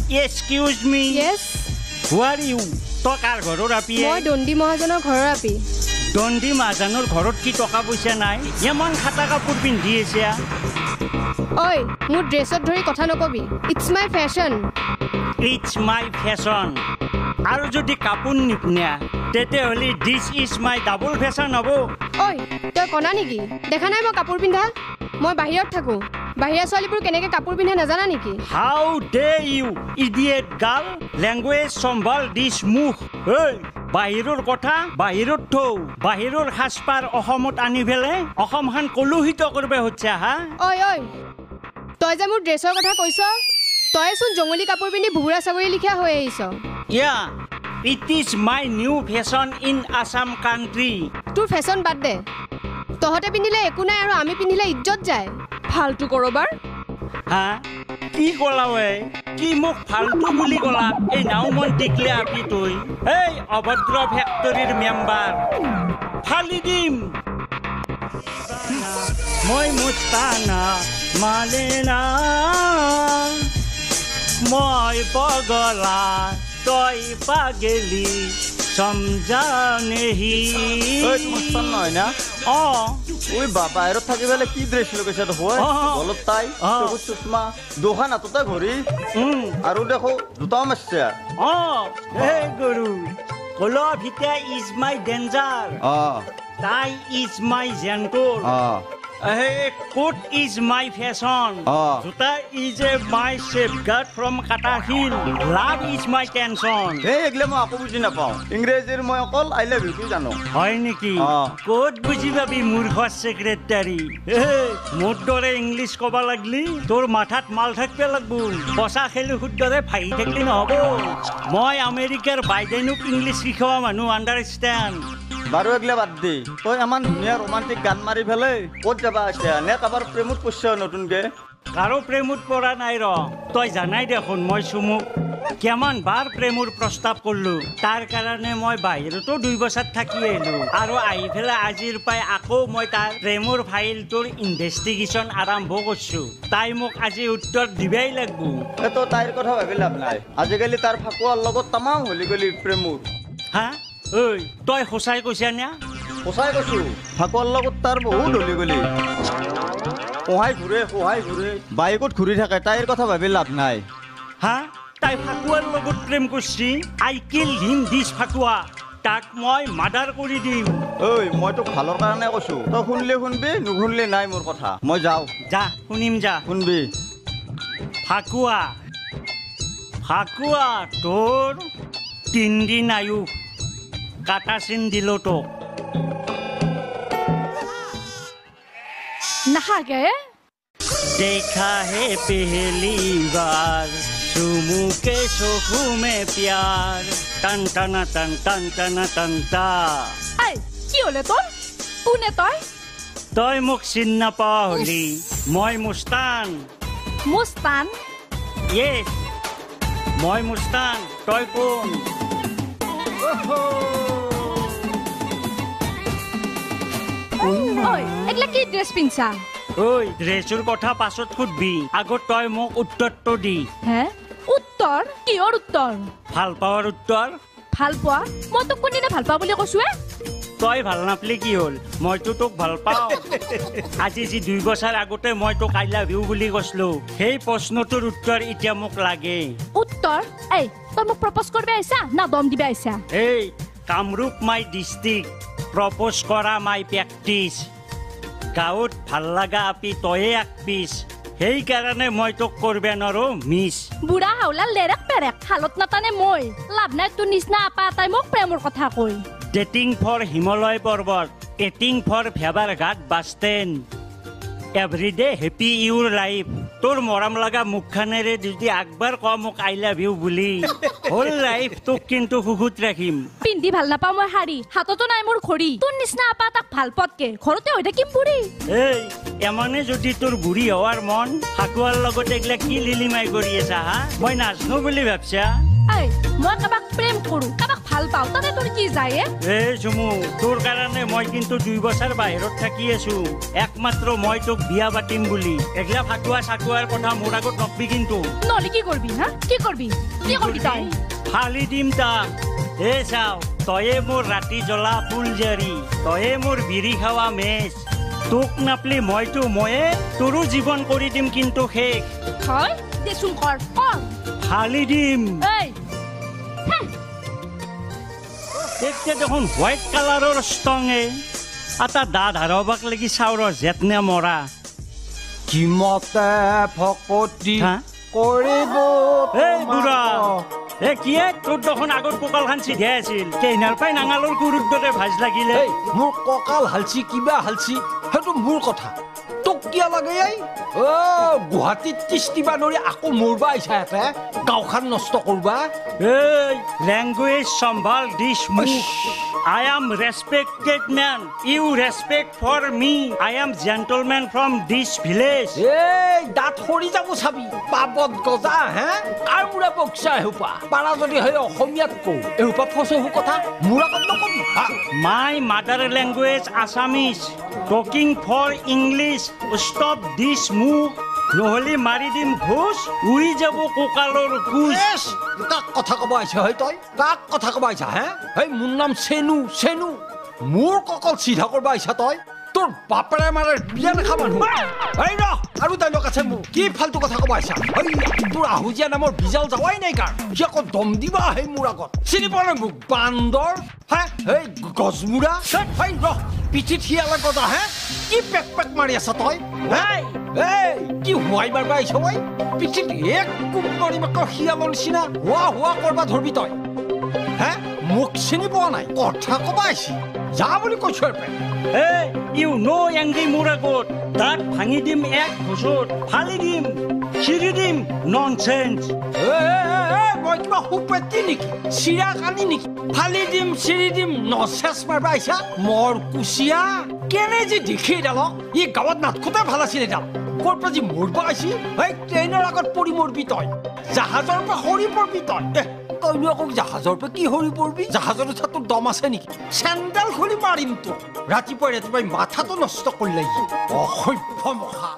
Excuse me. Yes. Who are you? টকাৰ ঘৰৰ আপি মই দণ্ডি মহাজনৰ ঘৰৰ আপি দণ্ডি মহাজনৰ ঘৰত কি টকা পইচা নাই ইমান খাতা কাপোৰ পিন্ধি আছে ঐ মোৰ ড্ৰেছত ধৰি কথা নকবি ইটস মাই ফ্যাশন আৰু যদি কাপোৰ নিপিনা তেতে হলি this is my double fashion হ'ব ঐ তই কনা নেকি দেখা নাই মই কাপোৰ পিন্ধা মই বাহিৰত থাকো বাহিৰা ছোৱালীবোৰ কেনেকৈ কাপোৰ পিন্ধে নাজানা নেকি how dare you idiot girl language সম্ভাল দিস মুখ ঐ বাহিৰৰ কথা বাহিৰত থৌ বাহিৰৰ সাজপাৰ অসমত আনি ফেলে অসমখন কলুহিত কৰিব হচ্ছে হা ঐ তই যে মোৰ ড্ৰেছৰ কথা কৈছ তইচোন জংগলী কাপোৰ পিন্ধি ভুবুৰা চাবৰি লিখা হৈ আহিছ ইয়া it is my new fashion in Assam country তোৰ ফেশ্বন বাদ দে তহঁতে পিন্ধিলে একো নাই আৰু আমি পিন্ধিলে ইজ্জত যায় ফালতু কৰবাৰ হা কি কলা ৱে কি মোক ফালতু বুলি কলা এই নাও মন দেখলে আপি তই এই অভদ্ৰ ফেক্টৰীৰ মেম্বাৰ ফালি দিম মই মুস্তানা মালেনা মই পগলা তই পাগেলি সমঝা নেহি ওই মুস্তান নয় না ওই বাহিৰত থাকি বেলে কি ড্ৰেছ লগাইছে তো হয় গলত তাই চকুত চশমা দোকান হাততে ঘড়ী আৰু দেখো জোতাও মাৰছে হে গুৰু কলা ভিতে ইজ মাই ডেঞ্জাৰ তাই is my gentle Hey, coat is my fashion. Juta is my safeguard from Katahil. Love is my tension. Hey, egle mo ako buji na pao. Ingreser mo akol I love you tu jano. Hoy niki. Coat buji babi murkha secretary. Hey, mor dore English koba lagli. Tor mathat mal thakbe lagbu. Bosa kheli khud dore phai thakli na hobo. Moi Americar Bidenuk English sikhawa manu understand. বারো এগলে বাদ দি তই আমান ধুনীয়া romantic গান মাৰি ফেলে ক'ত যাবা আছে নে কাবাৰ প্ৰেমত পছছে নতুনকে কাৰো প্ৰেমত পৰা নাই ৰ তই জানাই দেখোন মই সুমুক কেমন বাৰ প্ৰেমৰ প্ৰস্তাৱ কৰলো তাৰ কাৰণে মই বাহিৰতো 2 বছৰ থাকি আহিলো আৰু আহি ফেলে আজিৰ পাই আকৌ মই তাৰ প্ৰেমৰ ফাইলটোৰ ইনভেষ্টিগেশ্যন আৰম্ভ কৰিছো তাই মোক আজি উত্তৰ দিবাই লাগব এতো তাইৰ কথা ভাবি লাভ নাই আজিকালি তাৰ ফাকুৱাৰ লগত তামাম হলি গলি প্ৰেমৰ হা ঐ তই সঁচাই কৈছা না সঁচাই কৈছো ফাকুৱাৰ লগত তাৰ বহুত হলি গলি সহায় ঘূৰে বাইকত ঘূৰি থাকে তাইৰ কথা ভাবি লাভ নাই হা তাই ফাকুৱাৰ লগত প্ৰেম কৰিছি আই কিল হিম দিস ফাকুৱা তাক মই মাৰ্ডাৰ কৰি দিম ঐ মই তোক ভালৰ কাৰণে কৈছো তই শুনলে শুনবি নুশুনলে নাই মোৰ কথা মই যাওঁ যা শুনিম যা শুনবি ফাকুৱা তোৰ 3 দিন আয়ু কাটা চিন দিলো তো নাহাগে देखा है पहली बार सुमु के सोखू में प्यार टन टन टन टन टन टन ता এই কি হলে তোর কোনে তই মোক চিন নাপা হলি মই মুস্তান ইয়েস মই মুস্তান তই কোন ওই এগলা কি ড্রেস পিনছা ওই ড্ৰেসৰ কথা পাছত খুদবি আগত তই মোক উত্তৰটো দি হে উত্তৰ কিহৰ উত্তৰ ভাল পাৱাৰ উত্তৰ ভাল পোৱা মই তোক কোনদিনা ভাল পাওঁ বুলি কৈছো তই ভাল নাপলি কি হল মইতো তোক ভাল পাওঁ আজি যি 2 বছৰ আগতে মই তোক আই লাভ ইউ বুলি কৈছিলো সেই প্ৰশ্নটোৰ উত্তৰ এতিয়া মোক লাগে উত্তৰ এই তই মোক প্ৰপ'জ কৰিব আহিছা না দম দিব আহিছা এই কামৰূপ মাই ডিস্ট্ৰিক্ট প্ৰপ'জ কৰা মাই প্ৰেক্টিছ গাঁৱত ভাল লগা আপি তয়ে এক পিছ সেই কাৰণে মই তোক কৰবে নৰো মিছ বুঢ়া হাওলা লেৰেক পেৰেক হালত নাটানে মই লাভ নাই তোৰ নিচিনা আপা তাই মোক প্ৰেমৰ কথা কৈ ডেটিং ফৰ হিমালয় পৰ্বত এটিং ফৰ ফেভাৰ ঘাট বাছ ষ্টেণ্ড এভৰিডে হেপী ইউৰ লাইফ তোৰ মৰম লগা মুখখানেৰে যদি একবাৰ ক মোক আই লাভ ইউ বুলি হোল লাইফ তোক কিন্তু সুখত ৰাখিম পিন্ধি ভাল নাপাওঁ মই শাৰী হাততো নাই মোৰ খৰি তোৰ নিচিনা আপা তাক ভাল পতকে ঘৰতে হৈ থাকিম বুঢ়ী এই এমানে যদি তোৰ বুঢ়ী হোৱাৰ মন ফাকুৱাৰ লগত এইগিলা কি লিলিমাই কৰি আছা হা মই নাজনো বুলি ভাবছা এই মই কাবাক প্ৰেম কৰো কাবাক ভাল পাওঁ তাতে তোৰ কি যায় এ চুমু তোৰ কাৰণে মই কিন্তু 2 বছৰ বাহিৰত থাকি আছো একমাত্ৰ মই তোক বিয়া পাতিম বুলি এগলা ফাটুৱা চাটুৱাৰ কথা মোৰ আগত নকবি কিন্তু নহ'লে কি কৰবি হা কি কৰবি তই ফালি দিম তাক এ চাও তয়ে মোৰ ৰাতি জ্বলা ফুলজাৰি তয়ে মোৰ বিৰি খাৱা মেচ তোক নাপলি ময়ে তোৰো জীৱন কৰি দিম কিন্তু শেষ হয় দেচোন কৰ ফালি দিম এই এতিয়া দেখোন হোৱাইট কালাৰৰ ষ্টঙে এটা দাঁত হাৰবাক লাগি চাউৰ জেতনে মৰা কিমতে ভকতি হা? কৰিব এই বুঢ়া এ কিয়ে তোৰ দেখোন আগত কঁকালখন চিধাই আছিল কেইনাৰ পাই নাঙালৰ গুৰুৰ দৰে ভাজ লাগিলে এই মোৰ কঁকাল হালছি কিবা হালছি সেইটো মোৰ কথা তোক কিয় লাগে এই গুৱাহাটীত তিষ্টিবা নৰি আকৌ মৰবা আহিছা ইয়াতে গাঁওখন নষ্ট কৰবা এই লেংগুৱেজ সম্ভাল দিছ মুখ I am respected man. You respect for me. I am gentleman from this village. এই দাঁত সৰি যাব চাবি পাবত গজা হে কাৰ মুৰা বক্সা এসোপা পাৰা যদি হয় অসমীয়াত কওঁ এসোপা ফচহু কথা মোৰ আগত নকবি My mother language Assamese. Talking for English. Stop this move. নহলে মাৰি দিম ঘোষ উৰি যাব কোকালৰ কোচ কাক কথা কব আহিছা হয় তই কাক কথা কব আহিছা হে এই মোৰ নাম চেনু মোৰ ককল চিধা কৰবা আহিছা তই তোৰ বাপেৰে মাৰে বিয়া দেখা মানুহ এই ৰ আৰু ডাইলগ আছে মোৰ কি ফালতু কথা কব আহিছা এই তোৰ আহুজীয়া নামৰ বিজাল যাৱাই নাই কাৰ সি আকৌ দম দিবা সেই মোৰ আগত চিনি পোৱা নাই মোক বান্দৰ হে এই গজমুৰা এই ৰ পিঠিত শিয়ালে গজা হে কি পেক পেক মাৰি আছা তই এই কি হোৱাই মাৰবা আহিছ ঐ পিঠিত এক কুম কৰি মাত্ৰ শিয়ালৰ নিচিনা হোৱা কৰবা ধৰবি তই হে মোক চিনি পোৱা নাই কথা কবা আহিছি যা বুলি কৈছো Hey, you know angry মোৰ আগত দাঁত ভাঙি দিম এক ঘোষত ফালি দিম চিৰি দিম ননচেন্স মই কিবা সুপেতি নেকি চিৰা কানি নেকি ফালি দিম চিৰি দিম নচেচ মাৰবা আহিছা মৰ কুচিয়া কেনে যে দেখি ডালক ই গাঁৱত নাথকোতে ভাল আছিল এডাল ক'ৰ পৰা যি মৰবা আহিছি এই ট্ৰেইনৰ আগত পৰি মৰবি তই জাহাজৰ পৰা সৰি পৰবি তই তইনো আকৌ জাহাজৰ পৰা কি সৰি পৰবি জাহাজৰ উঠা তোৰ দম আছে নেকি চেণ্ডেল খুলি মাৰিম তোক ৰাতিপুৱাই মাথাটো নষ্ট কৰিলে অসভ্য মহা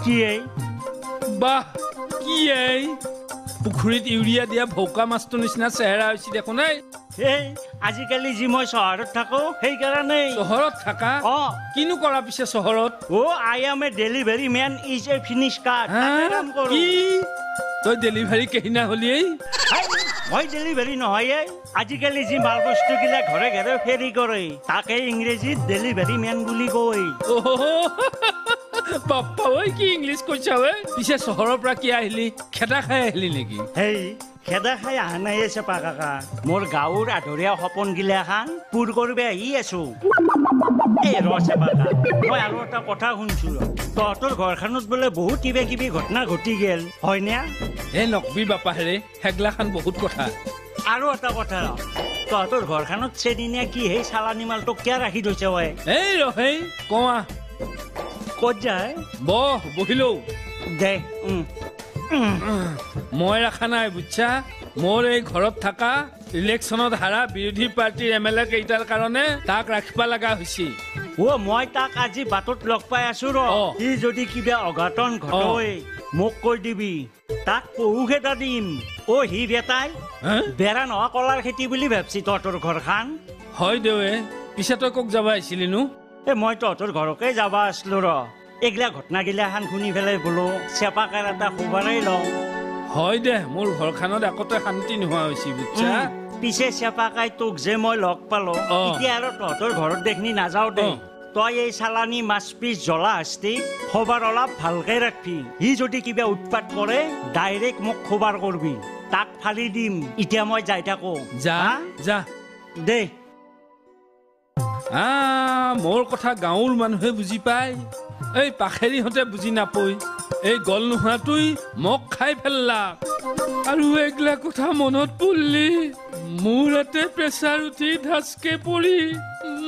কি এই বাহ কি এই পুখুৰীত ইউৰিয়া দিয়া ভৌকা মাছটোৰ নিচিনা চেহেৰা হৈছে দেখোন এই আজিকালি যি মই চহৰত থাকো সেইকাৰণে চহৰত থাকা কিনো কৰা পিছে চহৰত I am a delivery man is a finish card কি তই ডেলিভাৰী কেহিনা হলি মই ডেলিভাৰী নহয় আজিকালি যি মাল বস্তু গিলা ঘৰে ঘৰে ফেৰি কৰে তাকে ইংৰাজীত ডেলিভাৰী মেন বুলি কয় বাপ্পা ঐ কি ইংলিছ কৈছা ঐ পিছে চহৰৰ পৰা কি আহিলি খেদা খাই আহিলি নেকি হেই খেদা খাই অহা নাই চেপা কাকা মোৰ গাঁৱৰ আধৰীয়া সপোন গিলা খান পূৰ কৰিব আহি আছো এই ৰ চেপা কাকা মই আৰু এটা কথা শুনছো তহঁতৰ ঘৰখনত বোলে বহুত কিবা কিবি ঘটনা ঘটি গেল হয়নে নকবি বাপা হেৰে হেগলাখান বহুত কথা আৰু এটা কথা তহঁতৰ ঘৰখনত চেদিনীয়া কি সেই চালানী মালটো কিয় ৰাখি থৈছে এই ৰহেই কোৱা ক'ত যায় বহিলো দে মই ৰাখা নাই বুজছা মোৰ এই ঘৰত থকা ইলেকশ্যনত হাৰা বিৰোধী পাৰ্টিৰ MLA কেইটাৰ কাৰণে তাক ৰাখিব লগা হৈছে মই তাক আজি বাটত লগ পাই আছো সি যদি কিবা অঘটন ঘটে মোক কৈ দিবি তাক পহুক এটা দিম সি বেটাই বেৰা নোহোৱা কলাৰ খেতি বুলি ভাবছি তহঁতৰ ঘৰখন হয় দেৱে পিছে তই কক যাব আহিছিলিনো মই তহঁতৰ ঘৰকে যাব আছিলো এইগিলা ঘটনাগিলা খান শুনি পেলাই বোলো চেপাকাৰ এটা খবৰেই লওঁ হয় দে মোৰ ঘৰখনত একোতে শান্তি নোহোৱা হৈছে বুজছা পিছে চেপাকাই তোক যে মই লগ পালো এতিয়া আৰু তহঁতৰ ঘৰত দেখনি নাযাও দে তই এই চালানী মাছ পিছ জ্বলা হাস্তি খবৰ অলপ ভালকে ৰাখবি সি যদি কিবা উৎপাত কৰে ডাইৰেক্ট মোক খবৰ কৰবি তাক ফালি দিম এতিয়া মই যাই থাকো যা দে মোৰ কথা গাঁৱৰ মানুহে বুজি পায় এই পাখেৰিহঁতে বুজি নাপয় এই গল নোহোৱাটোই মোক খাই পেললা আৰু এইগিলা কথা মনত পৰিলি মোৰ এতে প্ৰেছাৰ উঠি ধাচকে পৰি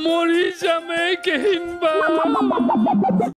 মৰি যামে কেহিনবা